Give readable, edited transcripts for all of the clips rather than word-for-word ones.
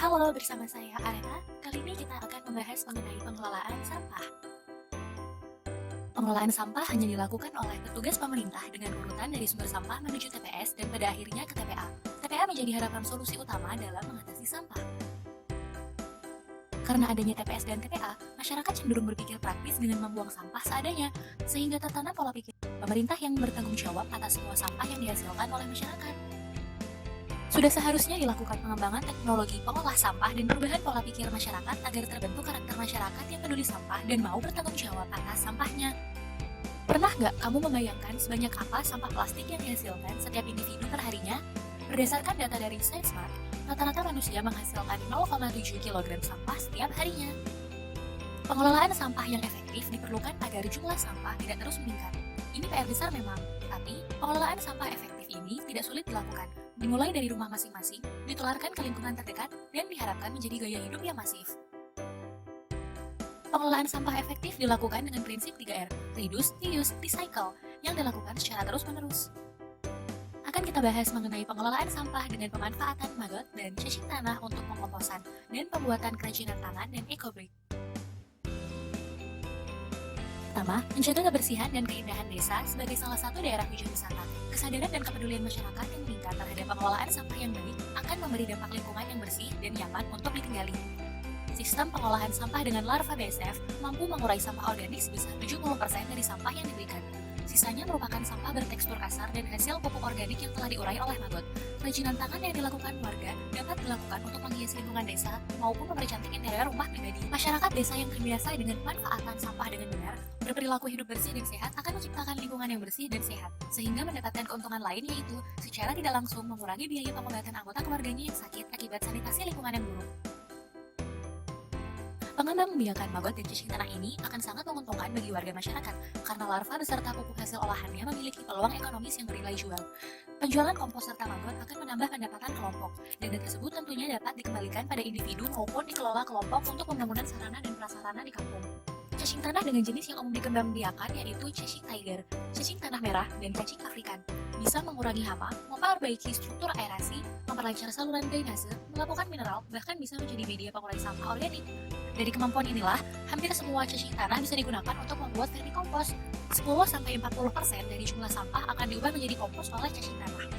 Halo, bersama saya Arena. Kali ini kita akan membahas mengenai pengelolaan sampah. Pengelolaan sampah hanya dilakukan oleh petugas pemerintah dengan urutan dari sumber sampah menuju TPS dan pada akhirnya ke TPA. TPA menjadi harapan solusi utama dalam mengatasi sampah. Karena adanya TPS dan TPA, masyarakat cenderung berpikir praktis dengan membuang sampah seadanya, sehingga tertanam pola pikir pemerintah yang bertanggung jawab atas semua sampah yang dihasilkan oleh masyarakat. Sudah seharusnya dilakukan pengembangan teknologi pengolah sampah dan perubahan pola pikir masyarakat agar terbentuk karakter masyarakat yang peduli sampah dan mau bertanggung jawab atas sampahnya. Pernah nggak kamu membayangkan sebanyak apa sampah plastik yang dihasilkan setiap individu perharinya? Berdasarkan data dari ScienceMark, rata-rata manusia menghasilkan 0,7 kg sampah setiap harinya. Pengelolaan sampah yang efektif diperlukan agar jumlah sampah tidak terus meningkat. Ini PR besar memang, tapi pengelolaan sampah efektif ini tidak sulit dilakukan. Dimulai dari rumah masing-masing, ditularkan ke lingkungan terdekat, dan diharapkan menjadi gaya hidup yang masif. Pengelolaan sampah efektif dilakukan dengan prinsip 3R, reduce, reuse, recycle, yang dilakukan secara terus-menerus. Akan kita bahas mengenai pengelolaan sampah dengan pemanfaatan maggot dan cacing tanah untuk pengkomposan dan pembuatan kerajinan tangan dan eco-brick. Pertama, menjaga kebersihan dan keindahan desa sebagai salah satu daerah tujuan wisata. Kesadaran dan kepedulian masyarakat yang meningkat terhadap pengelolaan sampah yang baik akan memberi dampak lingkungan yang bersih dan nyaman untuk ditinggali. Sistem pengolahan sampah dengan larva BSF mampu mengurai sampah organik sebesar 70% dari sampah yang diberikan. Sisanya merupakan sampah bertekstur kasar dan hasil pupuk organik yang telah diurai oleh maggot. Kerajinan tangan yang dilakukan warga dapat dilakukan untuk menghias lingkungan desa maupun mempercantik interior rumah pribadi. Masyarakat desa yang terbiasa dengan pemanfaatan sampah dengan benar, berperilaku hidup bersih dan sehat akan menciptakan lingkungan yang bersih dan sehat, sehingga mendapatkan keuntungan lain yaitu secara tidak langsung mengurangi biaya pengobatan anggota keluarganya yang sakit akibat sanitasi lingkungan yang buruk. Pengembang biakan maggot dan cacing tanah ini akan sangat menguntungkan bagi warga masyarakat karena larva beserta pupuk hasil olahannya memiliki peluang ekonomis yang bernilai jual. Penjualan kompos serta maggot akan menambah pendapatan kelompok, dan dana tersebut tentunya dapat dikembalikan pada individu maupun dikelola kelompok untuk pembangunan sarana dan prasarana di kampung. Cacing tanah dengan jenis yang umum dikembangbiakan yaitu cacing tiger, cacing tanah merah, dan cacing afrikan. Bisa mengurangi hama, memperbaiki struktur aerasi, memperlancar saluran drainase, melakukan mineral, bahkan bisa menjadi media pengurai sampah organik. Dari kemampuan inilah, hampir semua cacing tanah bisa digunakan untuk membuat vermicompost. 10-40% dari jumlah sampah akan diubah menjadi kompos oleh cacing tanah.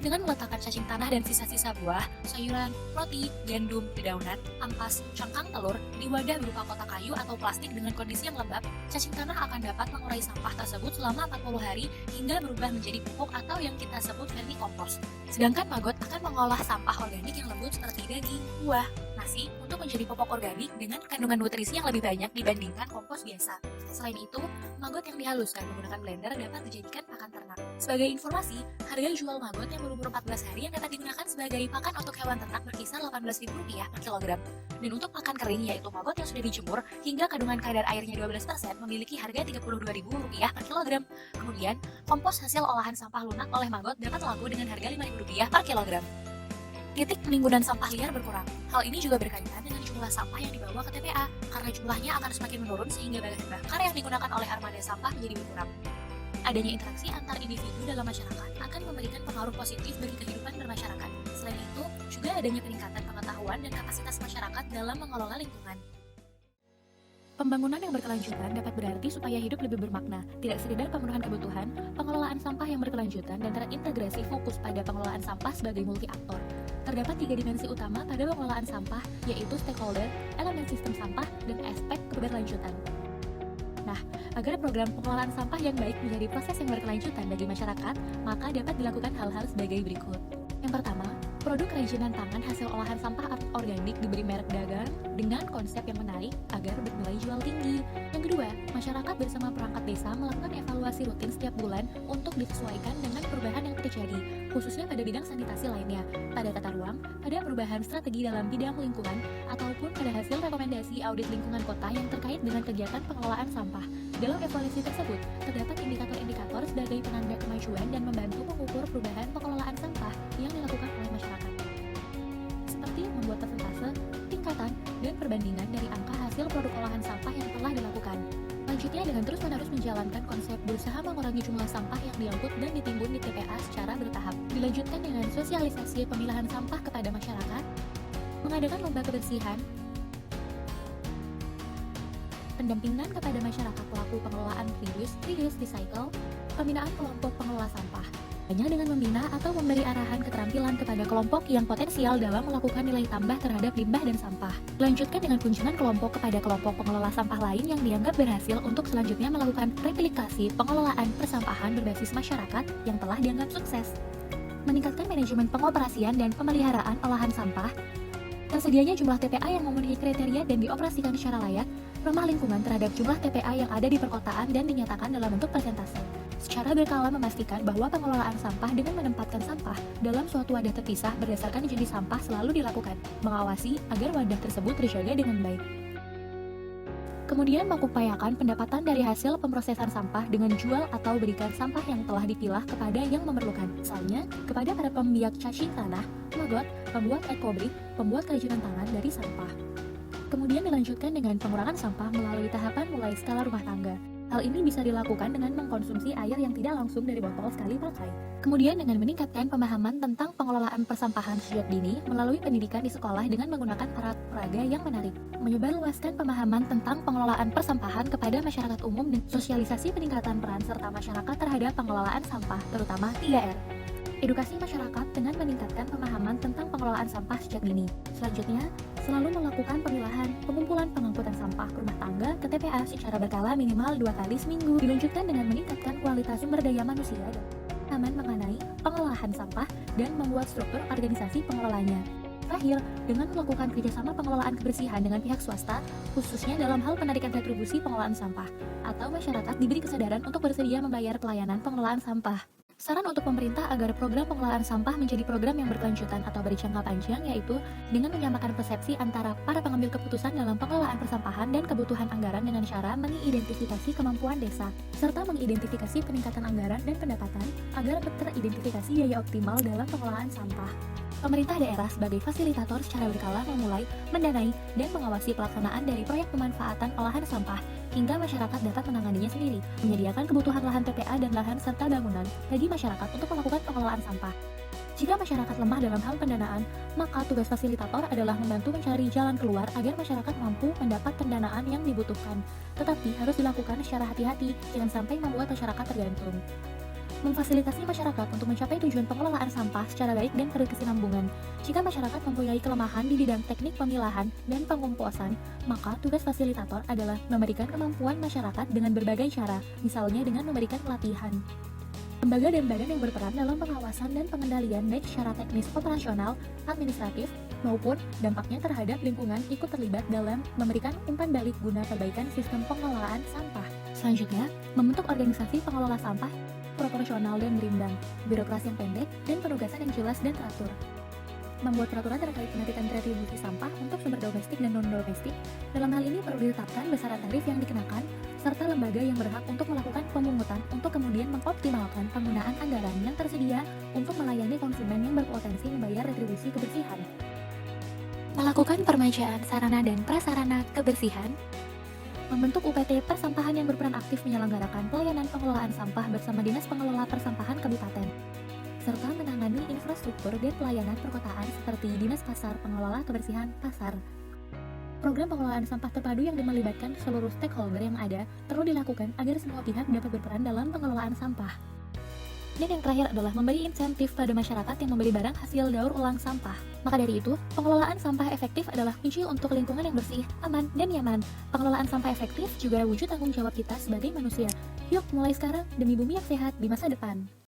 Dengan meletakkan cacing tanah dan sisa-sisa buah, sayuran, roti, gandum, dedaunan, ampas, cangkang telur di wadah berupa kotak kayu atau plastik dengan kondisi yang lembab, cacing tanah akan dapat mengurai sampah tersebut selama 40 hari hingga berubah menjadi pupuk atau yang kita sebut vermicompost. Sedangkan maggot akan mengolah sampah organik yang lembut seperti daging, buah, nasi untuk menjadi pupuk organik dengan kandungan nutrisi yang lebih banyak dibandingkan kompos biasa. Selain itu, maggot yang dihaluskan menggunakan blender dapat dijadikan pakan ternak. Sebagai informasi, harga jual maggot yang berumur 14 hari yang dapat digunakan sebagai pakan untuk hewan ternak berkisar Rp18.000 per kilogram. Dan untuk pakan kering yaitu maggot yang sudah dijemur hingga kandungan kadar airnya 12% memiliki harga Rp32.000 per kilogram. Kemudian, kompos hasil olahan sampah lunak oleh maggot dapat laku dengan harga Rp5.000 per kilogram. Titik penimbunan sampah liar berkurang. Hal ini juga berkaitan dengan jumlah sampah yang dibawa ke TPA, karena jumlahnya akan semakin menurun sehingga bahan bakar yang digunakan oleh armada sampah menjadi berkurang. Adanya interaksi antar individu dalam masyarakat akan memberikan pengaruh positif bagi kehidupan bermasyarakat. Selain itu, juga adanya peningkatan pengetahuan dan kapasitas masyarakat dalam mengelola lingkungan. Pembangunan yang berkelanjutan dapat berarti supaya hidup lebih bermakna, tidak sekedar pemenuhan kebutuhan, pengelolaan sampah yang berkelanjutan dan terintegrasi fokus pada pengelolaan sampah sebagai multi-aktor. Terdapat 3 dimensi utama pada pengelolaan sampah, yaitu stakeholder, elemen sistem sampah, dan aspek keberlanjutan. Nah, agar program pengelolaan sampah yang baik menjadi proses yang berkelanjutan bagi masyarakat, maka dapat dilakukan hal-hal sebagai berikut. Yang pertama, produk kerajinan tangan hasil olahan sampah organik diberi merek dagang dengan konsep yang menarik agar bernilai jual tinggi. Yang kedua, masyarakat bersama perangkat desa melakukan evaluasi rutin setiap bulan untuk disesuaikan dengan perubahan yang terjadi, khususnya pada bidang sanitasi lainnya, pada tata ruang, pada perubahan strategi dalam bidang lingkungan, ataupun pada hasil rekomendasi audit lingkungan kota yang terkait dengan kegiatan pengelolaan sampah. Dalam evaluasi tersebut, terdapat indikator-indikator sebagai penanda kemajuan dan membantu mengukur perubahan pengelolaan sampah yang dilakukan oleh masyarakat, seperti membuat persentase, tingkatan, dan perbandingan dari angka hasil produk olahan sampah yang telah dilakukan. Selanjutnya, dengan terus-menerus menjalankan konsep berusaha mengurangi jumlah sampah yang diangkut dan ditimbun di TPA secara bertahap. Dilanjutkan dengan sosialisasi pemilahan sampah kepada masyarakat, Mengadakan lomba kebersihan, pendampingan kepada masyarakat pelaku pengelolaan reuse, recycle, pembinaan kelompok pengelola sampah. Hanya dengan membina atau memberi arahan keterampilan kepada kelompok yang potensial dalam melakukan nilai tambah terhadap limbah dan sampah. Lanjutkan dengan kunjungan kelompok kepada kelompok pengelola sampah lain yang dianggap berhasil untuk selanjutnya melakukan replikasi pengelolaan persampahan berbasis masyarakat yang telah dianggap sukses. Meningkatkan manajemen pengoperasian dan pemeliharaan olahan sampah. Tersedianya jumlah TPA yang memenuhi kriteria dan dioperasikan secara layak, ramah lingkungan terhadap jumlah TPA yang ada di perkotaan dan dinyatakan dalam bentuk persentase. Secara berkala memastikan bahwa pengelolaan sampah dengan menempatkan sampah dalam suatu wadah terpisah berdasarkan jenis sampah selalu dilakukan, mengawasi agar wadah tersebut terjaga dengan baik. Kemudian mengupayakan pendapatan dari hasil pemrosesan sampah dengan jual atau berikan sampah yang telah dipilah kepada yang memerlukan, misalnya kepada para pembiak cacing tanah, maggot, pembuat ekobrik, pembuat kerajinan tangan dari sampah. Kemudian dilanjutkan dengan pengurangan sampah melalui tahapan mulai skala rumah tangga. Hal ini bisa dilakukan dengan mengkonsumsi air yang tidak langsung dari botol sekali pakai. Kemudian dengan meningkatkan pemahaman tentang pengelolaan persampahan sejak dini melalui pendidikan di sekolah dengan menggunakan alat peraga yang menarik. Menyebarluaskan pemahaman tentang pengelolaan persampahan kepada masyarakat umum dan sosialisasi peningkatan peran serta masyarakat terhadap pengelolaan sampah, terutama 3R. Edukasi masyarakat dengan meningkatkan pemahaman tentang pengelolaan sampah sejak dini. Selanjutnya, selalu melakukan pemilahan, pengumpulan pengangkutan sampah ke rumah tangga ke TPA secara berkala minimal 2 kali seminggu. Dilanjutkan dengan meningkatkan kualitas sumber daya manusia dan pemahaman mengenai pengolahan sampah dan membuat struktur organisasi pengelolanya. Terakhir, dengan melakukan kerjasama pengelolaan kebersihan dengan pihak swasta, khususnya dalam hal penarikan retribusi pengelolaan sampah, atau masyarakat diberi kesadaran untuk bersedia membayar pelayanan pengelolaan sampah. Saran untuk pemerintah agar program pengelolaan sampah menjadi program yang berkelanjutan atau berjangka panjang yaitu dengan menyamakan persepsi antara para pengambil keputusan dalam pengelolaan persampahan dan kebutuhan anggaran dengan cara mengidentifikasi kemampuan desa, serta mengidentifikasi peningkatan anggaran dan pendapatan agar teridentifikasi biaya optimal dalam pengelolaan sampah. Pemerintah daerah sebagai fasilitator secara berkala memulai, mendanai, dan mengawasi pelaksanaan dari proyek pemanfaatan olahan sampah hingga masyarakat dapat menanganinya sendiri, menyediakan kebutuhan lahan TPA dan lahan serta bangunan bagi masyarakat untuk melakukan pengelolaan sampah. Jika masyarakat lemah dalam hal pendanaan, maka tugas fasilitator adalah membantu mencari jalan keluar agar masyarakat mampu mendapat pendanaan yang dibutuhkan, tetapi harus dilakukan secara hati-hati, jangan sampai membuat masyarakat tergantung. Memfasilitasi masyarakat untuk mencapai tujuan pengelolaan sampah secara baik dan berkesinambungan. Jika masyarakat mempunyai kelemahan di bidang teknik pemilahan dan pengumposan, maka tugas fasilitator adalah memberikan kemampuan masyarakat dengan berbagai cara, misalnya dengan memberikan pelatihan. Lembaga dan badan yang berperan dalam pengawasan dan pengendalian baik secara teknis operasional, administratif, maupun dampaknya terhadap lingkungan ikut terlibat dalam memberikan umpan balik guna perbaikan sistem pengelolaan sampah. Selanjutnya, membentuk organisasi pengelola sampah proporsional dan berimbang, birokrasi yang pendek, dan penugasan yang jelas dan teratur. Membuat peraturan terkait penarikan retribusi sampah untuk sumber domestik dan non-domestik. Dalam hal ini perlu ditetapkan besaran tarif yang dikenakan, serta lembaga yang berhak untuk melakukan pemungutan untuk kemudian mengoptimalkan penggunaan anggaran yang tersedia untuk melayani konsumen yang berpotensi membayar retribusi kebersihan. Melakukan permajaan sarana dan prasarana kebersihan. Membentuk UPT persampahan yang berperan aktif menyelenggarakan pelayanan pengelolaan sampah bersama Dinas Pengelola Persampahan Kabupaten, serta menangani infrastruktur dan pelayanan perkotaan seperti Dinas Pasar Pengelola Kebersihan Pasar. Program pengelolaan sampah terpadu yang melibatkan seluruh stakeholder yang ada perlu dilakukan agar semua pihak dapat berperan dalam pengelolaan sampah. Dan yang terakhir adalah memberi insentif pada masyarakat yang membeli barang hasil daur ulang sampah. Maka dari itu, pengelolaan sampah efektif adalah kunci untuk lingkungan yang bersih, aman, dan nyaman. Pengelolaan sampah efektif juga wujud tanggung jawab kita sebagai manusia. Yuk, mulai sekarang demi bumi yang sehat di masa depan.